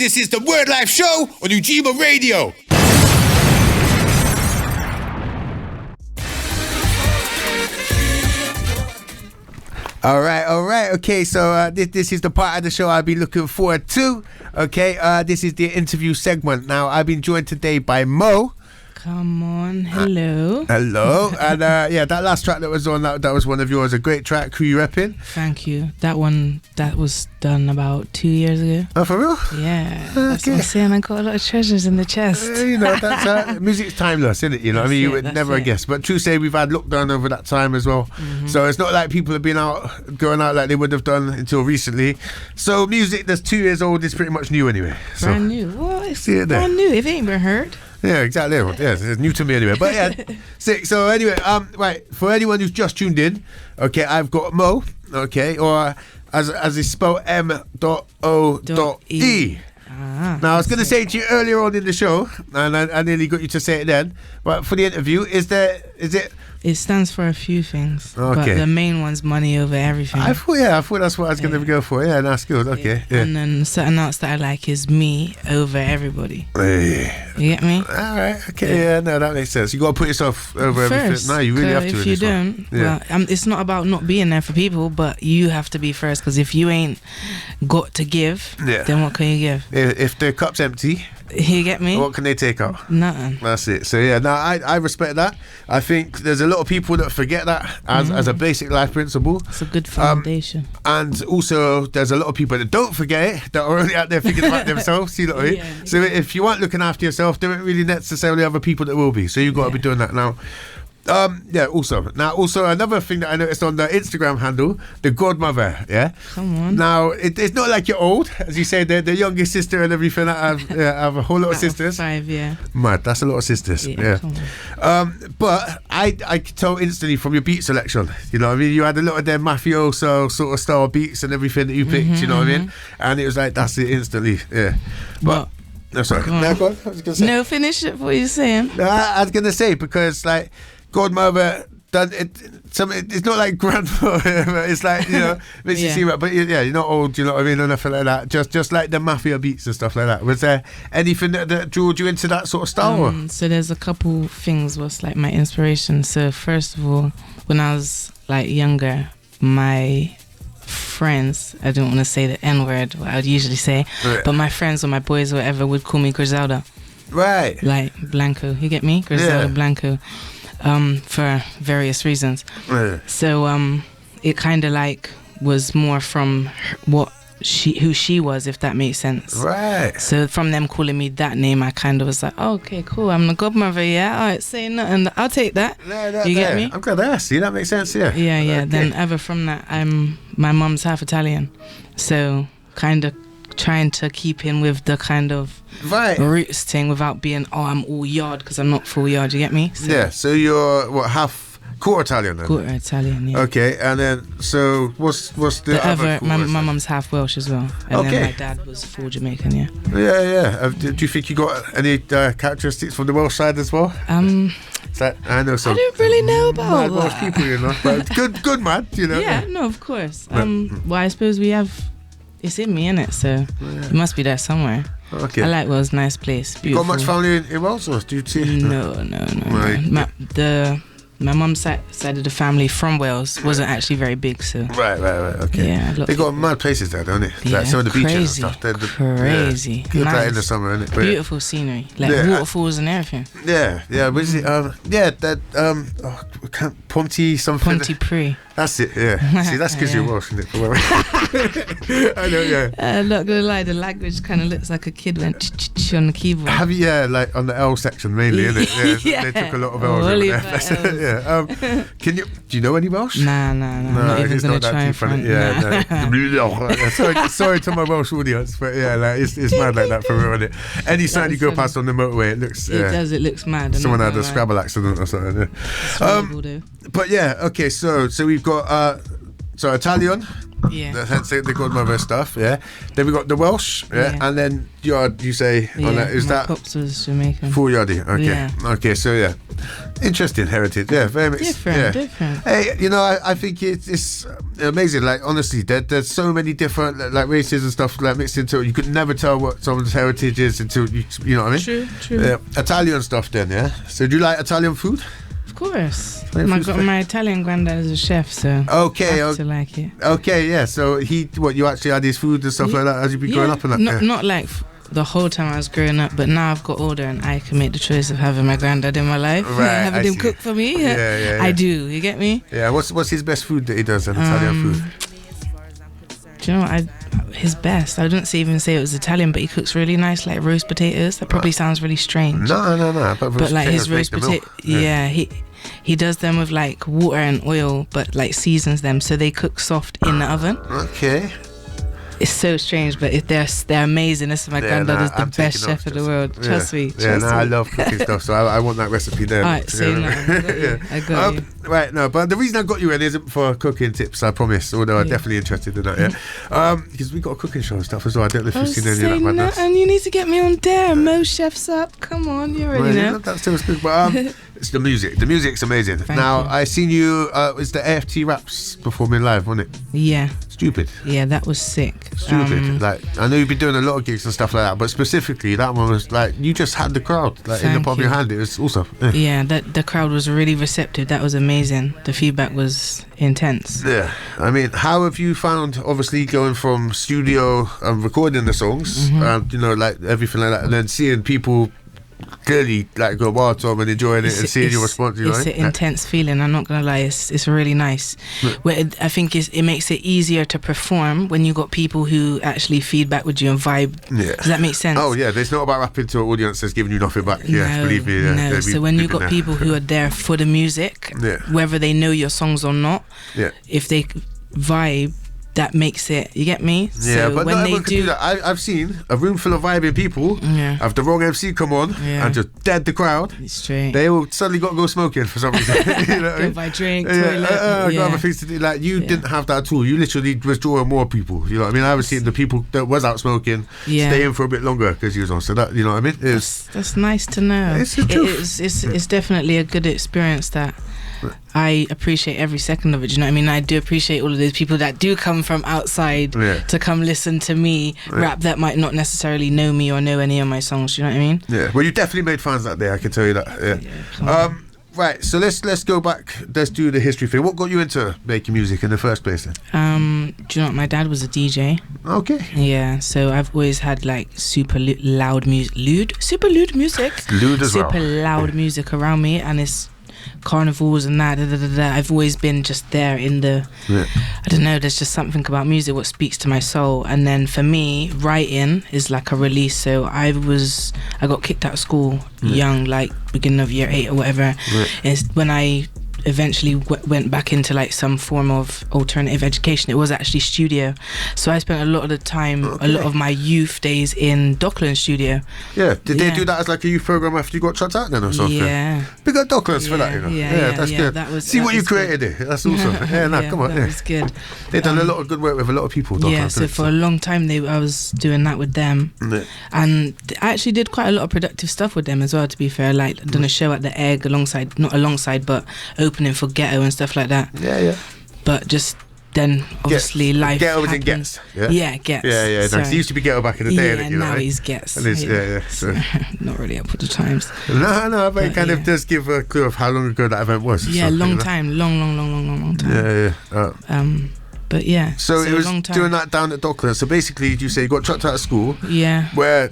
This is the Wordlife show on Ujima Radio. All right. Okay, so this is the part of the show I'll be looking forward to. Okay, this is the interview segment. Now, I've been joined today by M.O.E. Come on, hello. Hello. And yeah, that last track that was on, that was one of yours, a great track. Who you repping? Thank you. That one, that was done about 2 years ago. Oh, for real? Yeah. That's what I'm saying. I got a lot of treasures in the chest. You know, that's music's timeless, isn't it? You know, I mean, you would never guess. But true say, we've had lockdown over that time as well. Mm-hmm. So it's not like people have been going out like they would have done until recently. So music that's 2 years old is pretty much new anyway. Brand new. What? It's brand new. If it ain't been heard. Yeah, exactly. Yeah, it's new to me anyway. But yeah, sick. So anyway, right, for anyone who's just tuned in, okay, I've got Mo, okay, or as it's spelled M.O.E. Now, I was going to say to you earlier on in the show, and I nearly got you to say it then, but for the interview, is it? It stands for a few things, okay. But the main one's money over everything. I thought that's what I was going to go for. Yeah, that's good. Okay. Yeah. And then something else that I like is me over everybody. Hey. You get me? All right. Okay. Yeah. No, that makes sense. You got to put yourself over everything. No, you really have to. If you don't, well, it's not about not being there for people, but you have to be first. Because if you ain't got to give, then what can you give? If the cup's empty. You get me? What can they take out? Nothing. That's it. So yeah, no, I respect that. I think there's a lot of people that forget that as a basic life principle. It's a good foundation. And also, there's a lot of people that don't forget it, that are only out there thinking about themselves. You know what I mean? Yeah. So if you aren't looking after yourself, there aren't really necessarily other people that will be. So you've got to be doing that now. Also another thing that I noticed on the Instagram handle, the godmother. Yeah. Come on. Now it's not like you're old, as you say. The youngest sister and everything. I have a whole lot of sisters. 5, yeah. Mad, that's a lot of sisters. Yeah. But I could tell instantly from your beat selection. You know what I mean? You had a lot of them mafioso sort of style beats and everything that you picked. You know what I mean? And it was like that's it instantly. Yeah. But. No, sorry. Go on. No, go on. I was gonna say. No, finish it. What you're saying? I was gonna say because like godmother done it. It's not like grandmother. It's like makes you see that. But you're not old. You know what I mean? Or nothing like that. Just like the mafia beats and stuff like that. Was there anything that drew you into that sort of style? So there's a couple things was like my inspiration. So first of all, when I was like younger, my friends, I don't want to say the N-word, what I would usually say, but my friends or my boys or whatever would call me Griselda. Right. Like Blanco, you get me? Griselda Blanco. For various reasons. Yeah. So it kind of like was more from who she was, if that makes sense. Right. So from them calling me that name, I kind of was like, oh, okay, cool, I'm the godmother, yeah, all right, say nothing, I'll take that. You get me? I'm glad I asked you, that makes sense, yeah. Yeah. Okay. Then ever from that, my mum's half Italian, so kind of trying to keep in with the kind of roots thing without being, I'm all yard, because I'm not full yard, you get me? So you're half quarter Italian then? Quarter Italian, yeah. Okay, and then so what's the other my mum's half Welsh as well, and then my dad was full Jamaican, yeah. Do you think you got any characteristics from the Welsh side as well? I know some. I don't really know about that. Welsh people, you know, but good man, you know. Yeah, no, of course. Well, I suppose we have. It's in me, innit? So it must be there somewhere. Okay. I like Wales, nice place, beautiful. Got much family in Wales, or do you see? No. Right. My mum's side of the family from Wales wasn't actually very big, so. Right. Okay. Yeah, they got mad places there, don't they? Yeah, like some of the beaches and stuff. Crazy. Good nice. in the summer, isn't it? Beautiful scenery, like waterfalls and everything. Yeah. Was it? Ponty something. Pontypridd. That's it. Yeah. See, that's because you're Welsh, isn't it? I know. Yeah. I'm not gonna lie, the language kind of looks like a kid went on the keyboard. Have you? Yeah, like on the L section mainly, isn't it? Yeah. They took a lot of L's over there. Do you know any Welsh? Nah. Not even gonna try and front. Sorry to my Welsh audience, but yeah, like it's mad like that for real, isn't it? Any sign you go past on the motorway, it looks. It looks mad. Someone had a Scrabble accident or something. But yeah, okay. So we've got So Italian. Yeah. That's the godmother stuff, yeah. Then we got the Welsh, yeah. And then you say, on that, is my that pops was Jamaican. full yardie? Okay. Yeah. Okay, so yeah. Interesting heritage, yeah. Very much. Different. Hey, I think it's amazing. Like, honestly, there's so many different like races and stuff like mixed into it. You could never tell what someone's heritage is until you know what I mean? True. Yeah. Italian stuff then, yeah. So do you like Italian food? Of course. My Italian granddad is a chef, so I have to like it. Okay, yeah. So you actually had his food and stuff like that as you be growing up and that? Not like the whole time I was growing up, but now I've got older and I can make the choice of having my granddad in my life, having him cook for me. Yeah. I do. You get me? Yeah. What's his best food that he does? An Italian food. Do you know what? His best. I wouldn't even say it was Italian, but he cooks really nice, like roast potatoes. That probably sounds really strange. No. But like his roast potato, he does them with like water and oil, but like seasons them so they cook soft in the oven. Okay. It's so strange, but they're amazing. This is my granddad is the best chef in the world. Trust me. I love cooking stuff, so I want that recipe there. Alright, say no. I got you. Right, no, but the reason I got you in isn't for cooking tips, I promise, although I'm definitely interested in that, because we got a cooking show and stuff as well. I don't know if you've seen any of that madness. And you need to get me on there. Mo Chef's Up. Come on, you already know. That still is good, but it's the music. The music's amazing. Thank you. I seen you, it's the AFT Raps performing live, wasn't it? Yeah. Stupid. Yeah, that was sick. Stupid. Like, I know you've been doing a lot of gigs and stuff like that, but specifically that one was like, you just had the crowd like in the palm of your hand. It was awesome. Yeah, the crowd was really receptive. That was amazing. The feedback was intense. Yeah. I mean, how have you found, obviously, going from studio and recording the songs, and like everything like that, and then seeing people clearly like go wild to them and enjoying it and seeing your response? It's an intense feeling. I'm not gonna lie, it's really nice. I think it makes it easier to perform when you got people who actually feedback with you and vibe. Does that make sense? Oh yeah, it's not about rapping to an audience that's giving you nothing back. No, believe me. No. So when you got people who are there for the music, whether they know your songs or not, if they vibe, that makes it, you get me? Yeah, so but when not they everyone can do that. I've seen a room full of vibing people have the wrong MC come on and just dead the crowd. Straight. They all suddenly got to go smoking for some reason. Go buy drink, toilet. Got other things to do. Like, you didn't have that at all. You literally was drawing more people. You know what I mean? I was seeing the people that was out smoking stay in for a bit longer because he was on. So that, you know what I mean? That's nice to know. It's the truth. It's definitely a good experience that I appreciate every second of it. Do you know what I mean? I do appreciate all of those people that do come from outside to come listen to me rap that might not necessarily know me or know any of my songs. Do you know what I mean? Yeah. Well, you definitely made fans that day. I can tell you that. Yeah. Right. So let's go back. Let's do the history thing. What got you into making music in the first place then? Do you know what? My dad was a DJ. Okay. Yeah. So I've always had like super loud music. Super loud music around me, and it's carnivals and that. I've always been just there in the I don't know, there's just something about music what speaks to my soul. And then for me, writing is like a release. So I got kicked out of school young, like beginning of year 8 or whatever. It's when I eventually went back into like some form of alternative education. It was actually studio, so I spent a lot of the time, a lot of my youth days in Dockland studio. Did they do that as like a youth program after you got shut out then or something? Big up Docklands for that, you know. That's good. See what you created here. That's awesome. Come on. That was good. They've done a lot of good work with a lot of people. So for a long time I was doing that with them, and I actually did quite a lot of productive stuff with them as well, to be fair. Like I've done a show at the Egg but opening for Ghetto and stuff like that. But just then obviously life Ghetto was in happens. Gets. Gets. Nice. He used to be Ghetto back in the day. Now he's Gets. So. Not really up with the times. No, but it kind of does give a clue of how long ago that event was. Long time. Long time. But yeah. So it was doing that down at Docklands. So basically, you say you got chucked out of school. Where,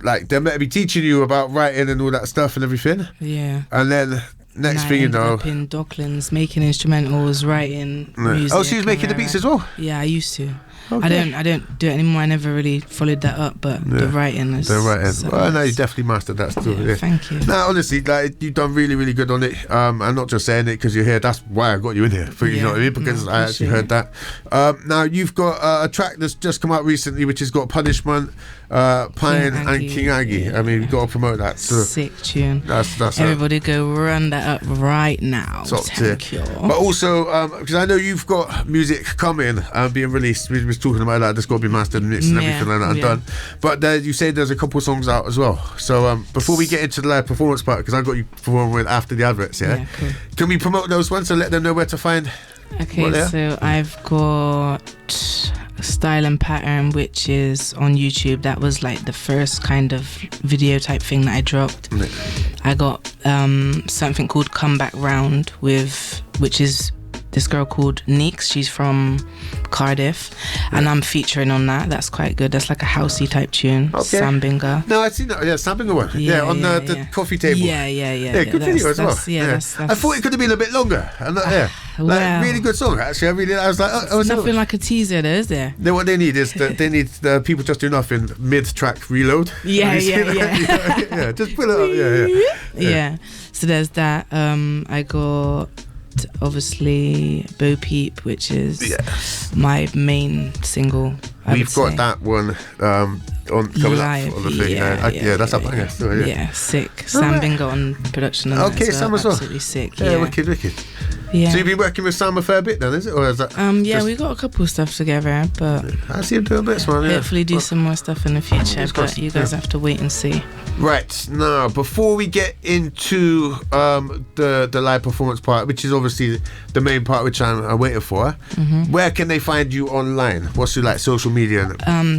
like they're meant to be teaching you about writing and all that stuff and everything. And then next thing you know, up in Docklands making instrumentals, writing music. Oh, so you was making the beats as well? Yeah, I used to. Okay. I don't do it anymore. I never really followed that up, but the writing is. The writing. so Well, no, you nice. definitely mastered that still. Yeah, thank you. No, honestly, like you've done really, really good on it. I'm not just saying it because you're here. That's why I got you in here. You know what I mean? Because No, I actually heard that. Now you've got a track that's just come out recently, which has got Punishment, Pine, and King Aggie. Yeah. I mean, you've got to promote that. So Sick tune. that's Everybody go run that up right now. top tier. Thank you. But also, because I know you've got music coming and being released. We was talking about that. That's got to be mastered and mixed and everything like that and done. But you say there's a couple songs out as well. So before we get into the live performance part, because I got you performing with after the adverts, Yeah, cool. Can we promote those ones and let them know where to find? Okay, so I've got Style and Pattern, which is on YouTube. That was like the first kind of video type thing that I dropped. I got something called Come Back Round which is this girl called Neeks. She's from Cardiff, and I'm featuring on that. That's quite good. That's like a housey type tune. Okay. Sambinga. No, I've seen that. Yeah, Sambinga one. Yeah, on the coffee table. Yeah. Good video as well. That's I thought it could have been a bit longer. well, really good song. Actually, I was like, it's nothing like a teaser, though, is there? What they need is they need the people just do nothing mid-track reload. Yeah. Yeah, just pull it up. Yeah. So there's that. I got obviously Bo Peep, which is my main single. We've got that one on coming up on the thing. Yeah, that's up there. So, yeah, sick. Sam Bingo on production. On okay, that, Sam as well. Absolutely sick. Yeah, wicked. Yeah. So you've been working with Sam a fair bit then, is it? Or is that we got a couple of stuff together, but I see him doing bits, man. Hopefully do some more stuff in the future, but you guys have to wait and see. Right, now before we get into the live performance part, which is obviously the main part which I'm waiting for, where can they find you online? What's your social media?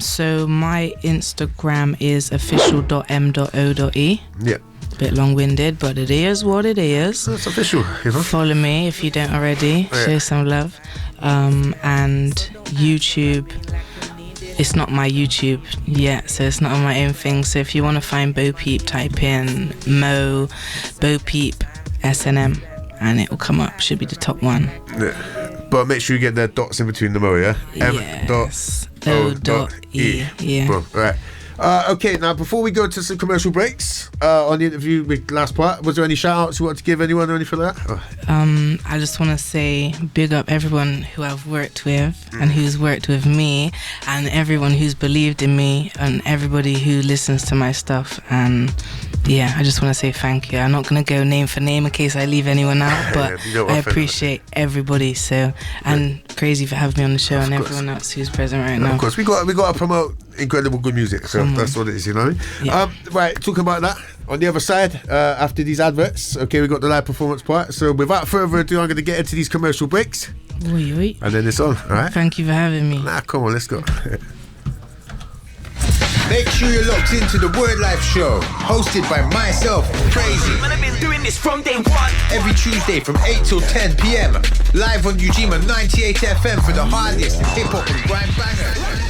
So my Instagram is official.m.o.e. Yeah. Bit long-winded, but it is what it is. It's official, you know. Follow me if you don't already. Show some love. And YouTube, it's not my YouTube yet, so it's not on my own thing. So if you want to find Bo Peep, type in M.O.E, Bo Peep SNM, and it will come up. Should be the top one. Yeah. But make sure you get the dots in between the M.O.E, yeah? Yes. M.O.E. Yeah. Boom. Right. Okay, now before we go to some commercial breaks on the interview with last part, was there any shout outs you want to give anyone or anything like that? I just want to say big up everyone who I've worked with and who's worked with me, and everyone who's believed in me, and everybody who listens to my stuff. And yeah, I just want to say thank you. I'm not going to go name for name in case I leave anyone out, but I appreciate everybody. So, and Krazy for having me on the show, and everyone else who's present right now. Of course, we got to promote incredible good music, so that's what it is, you know. Yeah. Right, talking about that, on the other side, after these adverts, okay, we got the live performance part. So without further ado, I'm going to get into these commercial breaks, Oi. and then it's on. All right. Thank you for having me. Nah, come on, let's go. Make sure you're locked into the Wordlife show, hosted by myself, Krazy. Man, I've been doing this from day one. Every Tuesday from 8 till 10 p.m. Live on Ujima 98 FM for the hardest hip hop and grime bangers.